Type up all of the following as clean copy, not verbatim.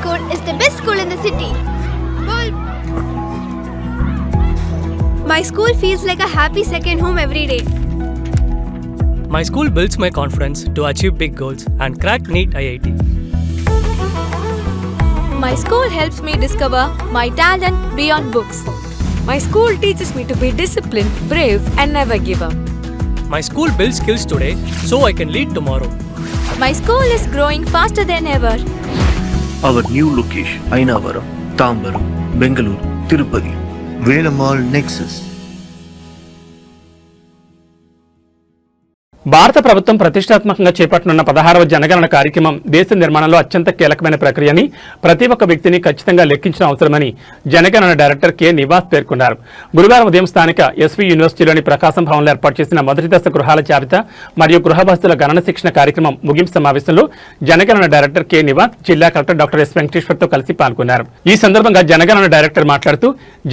school is the best school in the city. My school feels like a happy second home every day. My school builds my confidence to achieve big goals and crack NEET IIT. My school helps me discover my talent beyond books. My school teaches me to be disciplined, brave, and never give up. My school builds skills today so I can lead tomorrow. My school is growing faster than ever. Our new location, Ainavaram, Tambaram, Bengaluru, Tirupati, Velamal Nexus. భారత ప్రభుత్వం ప్రతిష్టాత్మకంగా చేపట్టనున్న 16వ జనగణన కార్యక్రమం దేశ నిర్మాణంలో అత్యంత కీలకమైన ప్రక్రియని ప్రతి ఒక్క వ్యక్తిని ఖచ్చితంగా లెక్కించడం అవసరమని జనగణన డైరెక్టర్ కె నివాస్ పేర్కొన్నారు. గురువారం ఉదయం స్థానిక ఎస్వి యూనివర్సిటీలోని ప్రకాశం భవన్లో ఏర్పాటు చేసిన మొదటి దశ గృహాల జాబితా మరియు గృహవస్తుల గణన శిక్షణ కార్యక్రమం ముగింపు సమావేశంలో జనగణన డైరెక్టర్ కె నివాస్ జిల్లా కలెక్టర్ డాక్టర్ ఎస్ వెంకటేశ్వర్తో కలిసి పాల్గొన్నారు. ఈ సందర్భంగా జనగణన డైరెక్టర్ మాట్లాడుతూ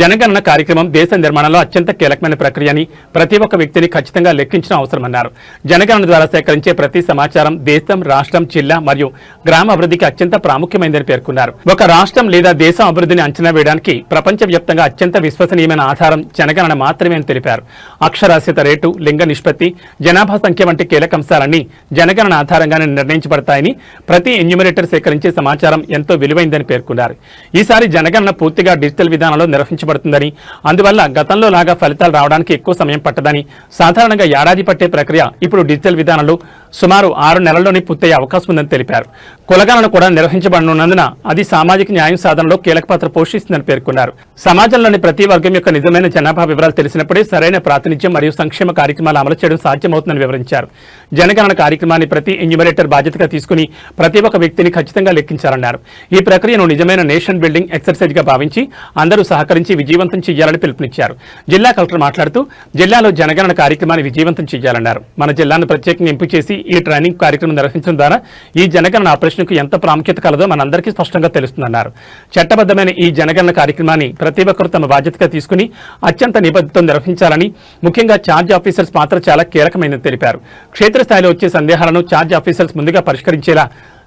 జనగణన కార్యక్రమం దేశ నిర్మాణంలో అత్యంత కీలకమైన ప్రక్రియని ప్రతి ఒక్క వ్యక్తిని ఖచ్చితంగా లెక్కించడం అవసరమన్నారు. జనగణన ద్వారా సేకరించే ప్రతి సమాచారం దేశం, రాష్ట్రం, జిల్లా మరియు గ్రామ అభివృద్ధికి అత్యంత ప్రాముఖ్యమైనదని పేర్కొన్నారు. ఒక రాష్ట్రం లేదా దేశం అభివృద్ధిని అంచనా వేయడానికి ప్రపంచవ్యాప్తంగా అత్యంత విశ్వసనీయమైన ఆధారం జనగణన మాత్రమే అని తెలిపారు. అక్షరాస్యత రేటు, లింగ నిష్పత్తి, జనాభా సంఖ్య వంటి కీలక అంశాలన్నీ జనగణన ఆధారంగానే నిర్ణయించబడతాయని, ప్రతి ఎన్యూమరేటర్ సేకరించే సమాచారం ఎంతో విలువైందని పేర్కొన్నారు. ఈసారి జనగణన పూర్తిగా డిజిటల్ విధానంలో నిర్వహించబడుతుందని, అందువల్ల గతంలో లాగా ఫలితాలు రావడానికి ఎక్కువ సమయం పట్టదని, సాధారణంగా ఏడాది పట్టే ప్రక్రియ ఇప్పుడు డిజిటల్ విధానంలో సుమారు 6 నెలల్లోనే పూర్తయ్యే అవకాశం ఉందని తెలిపారు. కులగణన కూడా నిర్వహించబడనున్నందున అది సామాజిక న్యాయం సాధనలో కీలక పాత్ర పోషిస్తుందని పేర్కొన్నారు. సమాజంలోని ప్రతి వర్గం యొక్క నిజమైన జనాభా వివరాలు తెలిసినప్పుడే సరైన ప్రాతినిధ్యం మరియు సంక్షేమ కార్యక్రమాలు అమలు చేయడం సాధ్యమవుతుందని వివరించారు. జనగణన కార్యక్రమాన్ని ప్రతి ఎన్యూమరేటర్ బాధ్యతగా తీసుకుని ప్రతి ఒక్క వ్యక్తిని ఖచ్చితంగా లెక్కించాలన్నారు. ఈ ప్రక్రియను నిజమైన నేషన్ బిల్డింగ్ ఎక్సర్సైజ్ గా భావించి అందరూ సహకరించి విజయవంతం చేయాలని పిలుపునిచ్చారు. జిల్లా కలెక్టర్ మాట్లాడుతూ జిల్లాలో జనగణన కార్యక్రమాన్ని విజయవంతం చేయాలన్నారు. మన జిల్లాను ప్రత్యేకంగా ఎంపిక చేసి ఈ ట్రైనింగ్ కార్యక్రమం నిర్వహించడం ద్వారా ఈ జనగణన ఆపరేషన్కు ఎంత ప్రాముఖ్యత కలదో మనందరికీ స్పష్టంగా తెలుస్తుందన్నారు. చట్టబద్దమైన ఈ జనగణన కార్యక్రమాన్ని ప్రతి ఒక్కరూ తమ బాధ్యతగా తీసుకుని అత్యంత నిబద్ధతతో నిర్వహించాలని, ముఖ్యంగా ఛార్జ్ ఆఫీసర్స్ పాత్ర చాలా కీలకమైనదని తెలిపారు. క్షేత్రస్థాయిలో వచ్చే సందేహాలను ఛార్జ్ ఆఫీసర్స్ ముందుగా పరిష్కరించేలా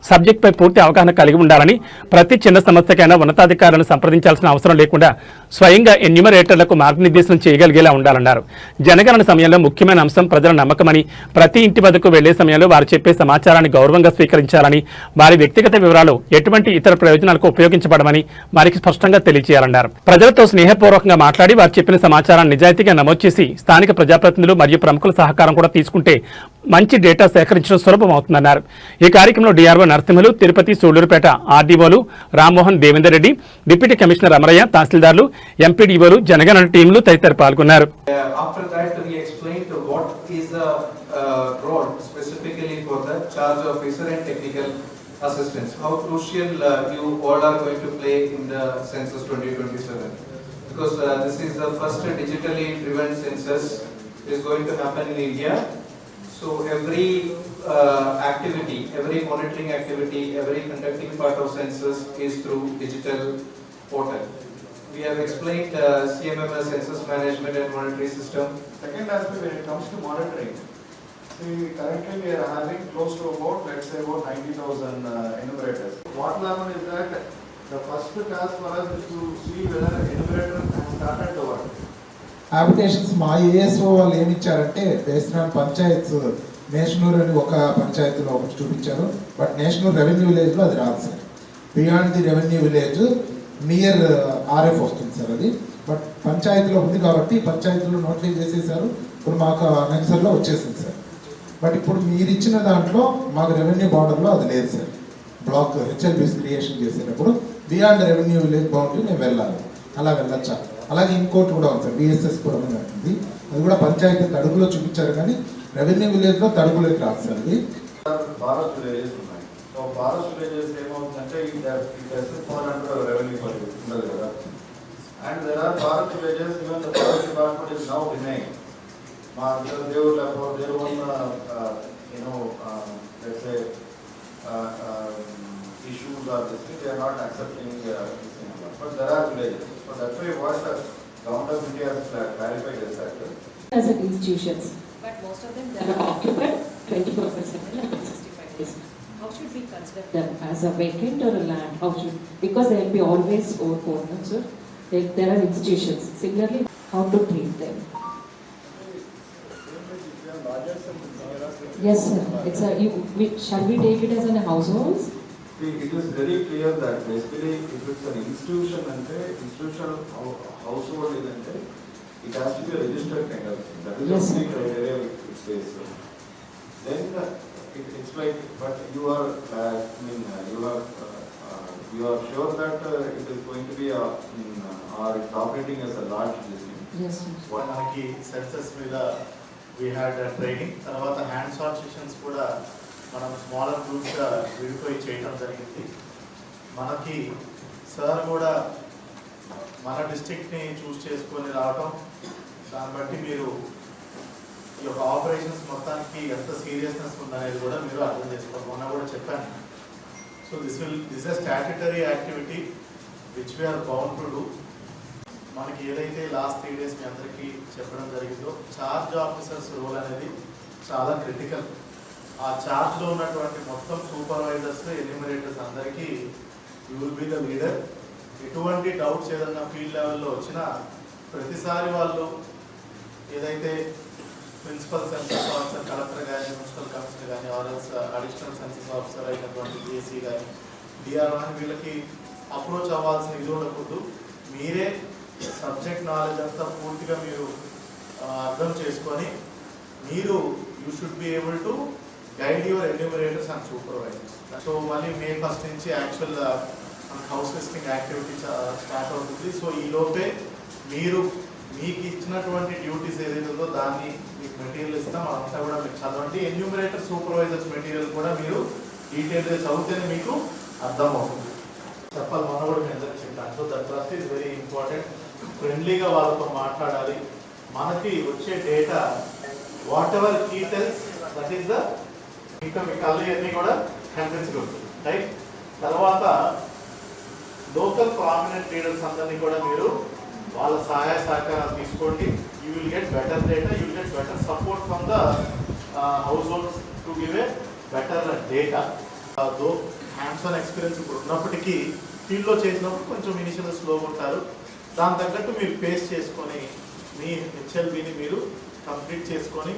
సబ్జెక్టుపై పూర్తి అవగాహన కలిగి ఉండాలని, ప్రతి చిన్న సమస్యకైనా ఉన్నతాధికారులను సంప్రదించాల్సిన అవసరం లేకుండా స్వయంగా ఎన్యూమరేటర్లకు మార్గనిర్దేశం చేయగలిగేలా ఉండాలన్నారు. జనగణన సమయంలో ముఖ్యమైన అంశం ప్రజల నమ్మకమని, ప్రతి ఇంటి వద్దకు వెళ్లే సమయంలో వారు చెప్పే సమాచారాన్ని గౌరవంగా స్వీకరించాలని, వారి వ్యక్తిగత వివరాలు ఎటువంటి ఇతర ప్రయోజనాలకు ఉపయోగించబడమని వారికి స్పష్టంగా తెలియజేయాలన్నారు. ప్రజలతో స్నేహపూర్వకంగా మాట్లాడి వారు చెప్పిన సమాచారాన్ని నిజాయితీగా నమోదు చేసి స్థానిక ప్రజాప్రతినిధులు మరియు ప్రముఖుల సహకారం కూడా తీసుకుంటే మంచి డేటా సేకరించడం సులభం అవుతుందన్నారు. ఈ కార్యక్రమంలో డిఆర్ఓ నరసింహులు, తిరుపతి, సూళ్లూరుపేట ఆర్డీఓలు రామ్మోహన్, దేవేందర్ రెడ్డి, డిప్యూటీ కమిషనర్ అమరయ్య, తహసీల్దార్లు, ఎంపీడీఓలు, జనగణన టీంలు తదితరులు పాల్గొన్నారు. assistance, how crucial you all are going to play in the census 2027, because this is the first digitally driven census is going to happen in India. So every activity, every monitoring activity, every conducting part of census is through digital portal. We have explained CMMS, census management and monitoring system. Second aspect, when it comes to monitoring, currently we are having close to about, let's say, about 90,000 enumerators. What will happen is that the first task for us is to see whether enumerator has started the work. Applications మా ASO వాళ్ళు ఏమి ఇచ్చారంటే based on Panchayat national అని ఒక పంచాయతీలో ఒకటి చూపించారు, but national revenue విలేజ్లో అది రాదు sir. Beyond the revenue village near RF వస్తుంది సార్ అది, బట్ పంచాయతీలో ఉంది కాబట్టి పంచాయతీలో నోటిఫై చేసేసారు. ఇప్పుడు మాకు నెక్సర్లో వచ్చేసింది సార్. బట్ ఇప్పుడు మీరు ఇచ్చిన దాంట్లో మాకు రెవెన్యూ బార్డర్లో అది లేదు సార్. బ్లాక్ హెచ్ఎల్బీస్ క్రియేషన్ చేసేటప్పుడు బియాండ్ రెవెన్యూ విలేజ్ బౌండరీ మేము వెళ్ళాలి, అలా వెళ్ళొచ్చా. అలాగే ఇంకోటి కూడా ఉంది సార్, బిఎస్ఎస్ కూడా ఉంది, అది కూడా పంచాయతీ తడుగులో చూపించారు కానీ రెవెన్యూ విలేజ్లో తడుగులోకి రాదు సార్. అది ఫారెస్ట్ విలేజెస్ ఉన్నాయి. సో ఫారెస్ట్ విలేజెస్ ఏమవుతుందంటే రెవెన్యూ ఉండదు కదా. And there or forest villages even the forest department is now denying. They will have their own, let's say, issues or this thing. They are not accepting this thing. But there are villages. So that's why what the Government of India has clarified is that as institutions, but most of them they are occupied 24/7 and 365 days. How should we consider them as a vacant or a land? How should, because they will be always owned, sir. There are institutions. Similarly, how to treat them? Yes, sir. It's a. Shall we take it as a household? See, it is very clear that basically if it's an institution and institutional household is and it has to be a registered kind of thing. That is the only criteria it says. Then it's like, but you are, you are sure that it is going to be or it's operating as a large business. Yes, sir. మనకి census మీద we had training, తర్వాత hands on sessions కూడా మనం smaller గ్రూప్స్గా విడిపోయి చేయడం జరిగింది. మనకి sir కూడా మన డిస్ట్రిక్ట్ని చూస్ చేసుకొని రావటం, దాన్ని బట్టి మీరు ఈ యొక్క ఆపరేషన్స్ మొత్తానికి ఎంత సీరియస్నెస్ ఉందనేది కూడా మీరు అర్థం చేసుకోవాలి. మొన్న కూడా చెప్పాను. So this a statutory activity which we are bound to do. మనకి ఏదైతే లాస్ట్ 3 days మీ అందరికీ చెప్పడం జరిగిందో, చార్జ్ ఆఫీసర్స్ రోల్ అనేది చాలా క్రిటికల్. ఆ చార్జ్లో ఉన్నటువంటి మొత్తం సూపర్వైజర్స్, ఎన్యూమరేటర్స్ అందరికీ you will be the leader. ఎటువంటి డౌట్స్ ఏదన్నా ఫీల్డ్ లెవెల్లో వచ్చినా ప్రతిసారి వాళ్ళు ఏదైతే ప్రిన్సిపల్ సెన్సస్ ఆఫీసర్, కలెక్టర్ కానీ, మున్సిపల్ కమిషనర్ కానీ, ఆర్ఎల్స్ అడిషనల్ సెన్సస్ ఆఫీసర్ అయినటువంటి డిఎస్సి కానీ, డిఆర్ఓ అని వీళ్ళకి అప్రోచ్ అవ్వాల్సిన ఇది ఉండకూడదు. మీరే సబ్జెక్ట్ నాలెడ్జ్ అంతా పూర్తిగా మీరు అర్థం చేసుకొని మీరు you should be able to guide your enumerators and supervisors. So మళ్ళీ May 1st నుంచి యాక్చువల్ మనకు హౌస్ లిస్టింగ్ యాక్టివిటీ స్టార్ట్ అవుతుంది. సో ఈ లోపే మీరు మీకు ఇచ్చినటువంటి డ్యూటీస్ ఏదైతే ఉందో దాన్ని మీకు మెటీరియల్ ఇస్తాం, అదంతా కూడా మీకు చదవండి. ఎన్యూమరేటర్ సూపర్వైజర్స్ మెటీరియల్ కూడా మీరు డీటెయిల్గా చదివితేనే మీకు అర్థం అవుతుంది. చెప్పాలి, మనం కూడా మీ అందరికి చెప్పాను. So that trust is very important. ఫ్రెండ్లీగా వాళ్ళతో మాట్లాడాలి. మనకి వచ్చే data whatever key tells that is the ఇంకా మీ కళ్ళు అన్నీ కూడా కనిపించగలరు, రైట్. తర్వాత లోకల్ ప్రామినెంట్ లీడర్స్ అందరినీ కూడా మీరు వాళ్ళ సహాయ సహకారాలు తీసుకోండి. You will get better data, you will get better support from the households to give a better data. Though hands on experience ఇప్పుడు ఉన్నప్పటికీ ఫీల్డ్లో చేసినప్పుడు కొంచెం ఇనిషియల్ స్లోగా ఉంటారు. దాని తగ్గట్టు మీరు ఫేస్ చేసుకొని మీ హెచ్ఎల్బిని మీరు కంప్లీట్ చేసుకొని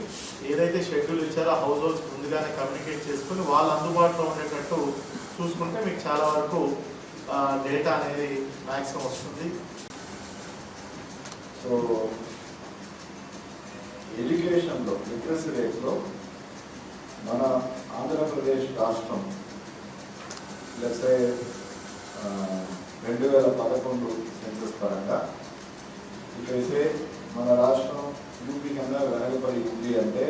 ఏదైతే షెడ్యూల్ ఇచ్చారో ఆ హౌస్ హోల్డ్స్ ముందుగానే కమ్యూనికేట్ చేసుకొని వాళ్ళు అందుబాటులో ఉండేటట్టు చూసుకుంటే మీకు చాలా వరకు డేటా అనేది మ్యాక్సిమం వస్తుంది. సో ఎడ్యుకేషన్లో లిటరసీ రేట్లో మన ఆంధ్రప్రదేశ్ రాష్ట్రం లెట్సే 2011 సెన్సస్ పరంగా ఇక్కడైతే మన రాష్ట్రం యూపీ కింద వెనకబడి ఉంది అంటే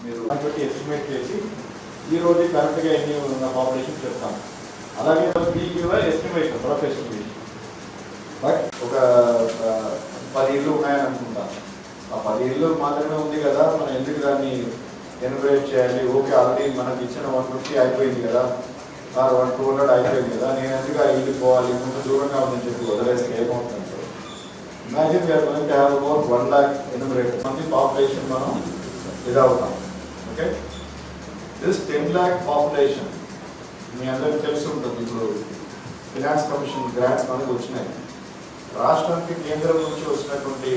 మీరు దాన్ని ఎస్టిమేట్ చేసి ఈరోజు కరెక్ట్గా ఎన్ని ఉన్న పాపులేషన్ చెప్తాం. అలాగే మీకు ఎస్టిమేషన్ ప్రొఫెషనల్ బట్ ఒక 10 ఇళ్ళు ఉన్నాయని అనుకుంటాను. ఆ 10 ఇళ్ళు మాత్రమే ఉంది కదా, మనం ఎందుకు దాన్ని ఎన్వరేట్ చేయాలి? ఓకే, ఆల్రెడీ మనకి ఇచ్చిన 150 అయిపోయింది కదా, 200 అయిపోయింది కదా, నేను ఎందుకు ఆ ఇల్లు పోవాలి, కొంచెం దూరంగా ఉందని చెప్పి వదిలేస్తే ఏమవుతుంది? Imagine we are going to have about 1 lakh enumerators మంది పాపులేషన్ మనం ఇదవుతాం. ఓకే, దిస్ 10 lakh పాపులేషన్ మీ అందరికీ తెలిసి ఉంటుంది. ఇప్పుడు ఫినాన్స్ కమిషన్ గ్రాంట్స్ మనకు వచ్చినాయి. రాష్ట్రానికి కేంద్రం నుంచి వచ్చినటువంటి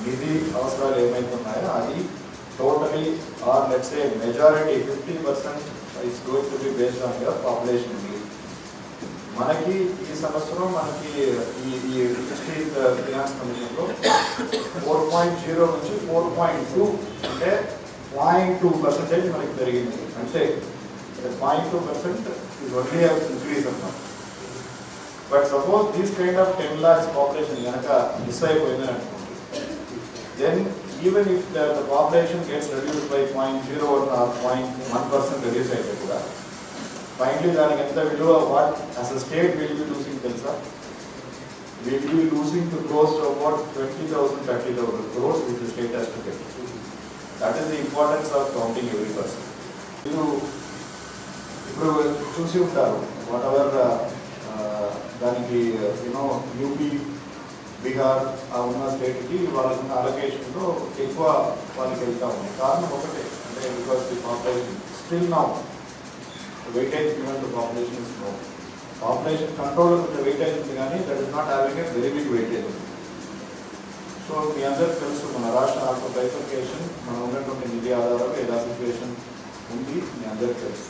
నిధి అవసరాలు ఏమైతే ఉన్నాయో అది totally are let's A majority 50% it's going to be based on your population need. మనకి ఈ సంవత్సరం మనకి ఈ డిస్ట్రిక్ట్ ఫినాన్స్ కమిషన్లో 4.0 నుంచి 4.2 అంటే 0.2% మనకి పెరిగింది. అంటే 0.2% is only an increase అన్నమాట. But suppose these kind of 10 lakhs population కనుక మిస్ అయిపోయిందని అనుకోండి, then even if the population gets reduce by 0.01 or 0.1% reduce అయితే కూడా ఫైనలీ దానికి ఎంత విలువ what as a state will be losing తెలుసా? Will be losing to close to about 20,000-30,000 crores which the state has to get. That is the importance of counting every person. ఇప్పుడు చూసి ఉంటారు what ever దానికి UP, Bihar ఆ ఉన్న స్టేట్కి వాళ్ళకున్న అలొకేషన్లో ఎక్కువ వాళ్ళకి వెళ్తా ఉంది. కారణం ఒకటే, అంటే because the population still now weightage given to population is no. Population control of the weightage ఉంది కానీ that is not having a very big weightage. So మీ అందరికి తెలుసు మన రాష్ట్ర ఆర్థిక బైఫర్కేషన్ మనం ఉన్నటువంటి నిధి ఆధారాలు ఎలా సిచ్యువేషన్ ఉంది మీ అందరికి తెలుసు.